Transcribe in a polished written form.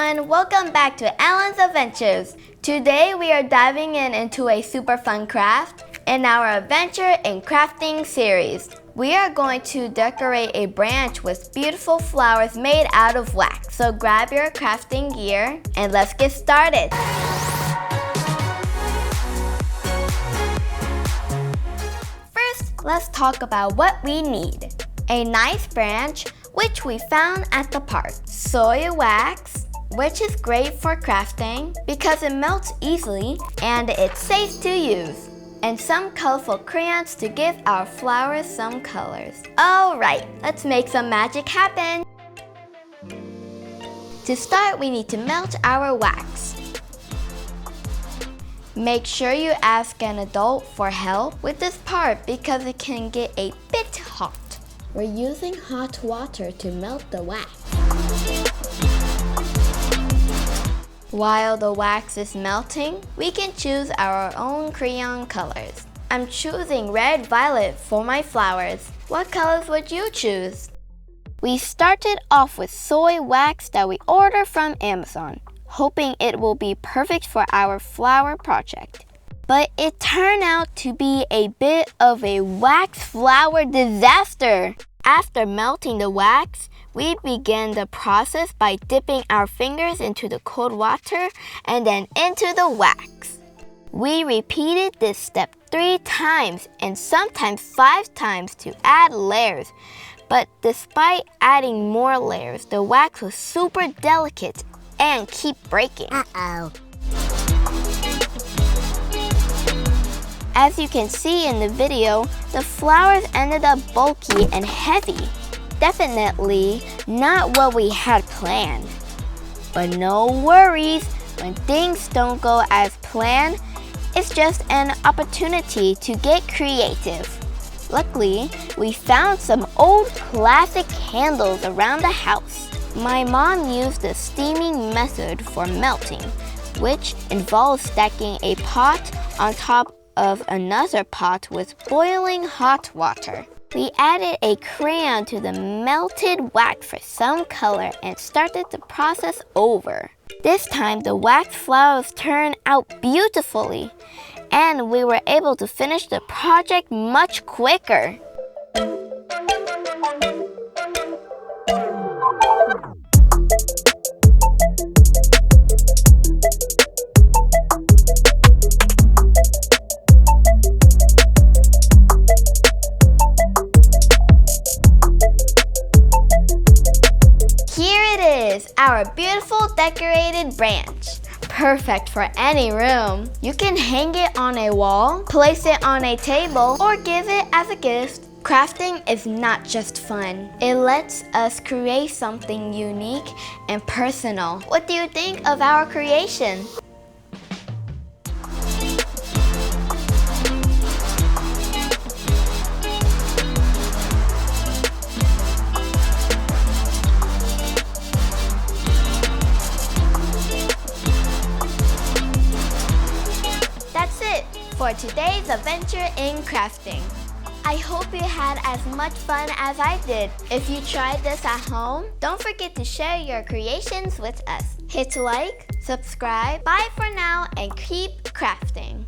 everyone, welcome back to Ellyn's Adventures. Today we are diving into a super fun craft in our Adventure in Crafting series. We are going to decorate a branch with beautiful flowers made out of wax. So grab your crafting gear and let's get started. First, let's talk about what we need. A nice branch, which we found at the park. Soy wax, which is great for crafting because it melts easily and it's safe to use. And some colorful crayons to give our flowers some colors. Alright, let's make some magic happen. To start, we need to melt our wax. Make sure you ask an adult for help with this part because it can get a bit hot. We're using hot water to melt the wax. While the wax is melting, we can choose our own crayon colors. I'm choosing red violet for my flowers. What colors would you choose? We started off with soy wax that we ordered from Amazon, hoping it will be perfect for our flower project. But it turned out to be a bit of a wax flower disaster. After melting the wax, we began the process by dipping our fingers into the cold water and then into the wax. We repeated this step 3 times and sometimes 5 times to add layers. But despite adding more layers, the wax was super delicate and keep breaking. As you can see in the video, the flowers ended up bulky and heavy. Definitely not what we had planned. But no worries, when things don't go as planned, it's just an opportunity to get creative. Luckily, we found some old classic candles around the house. My mom used the steaming method for melting, which involves stacking a pot on top of another pot with boiling hot water. We added a crayon to the melted wax for some color and started the process over. This time the wax flowers turned out beautifully and we were able to finish the project much quicker. Our beautiful decorated branch. Perfect for any room. You can hang it on a wall, place it on a table, or give it as a gift. Crafting is not just fun. It lets us create something unique and personal. What do you think of our creation? For today's adventure in crafting. I hope you had as much fun as I did. If you tried this at home, don't forget to share your creations with us. Hit like, subscribe, bye for now, and keep crafting.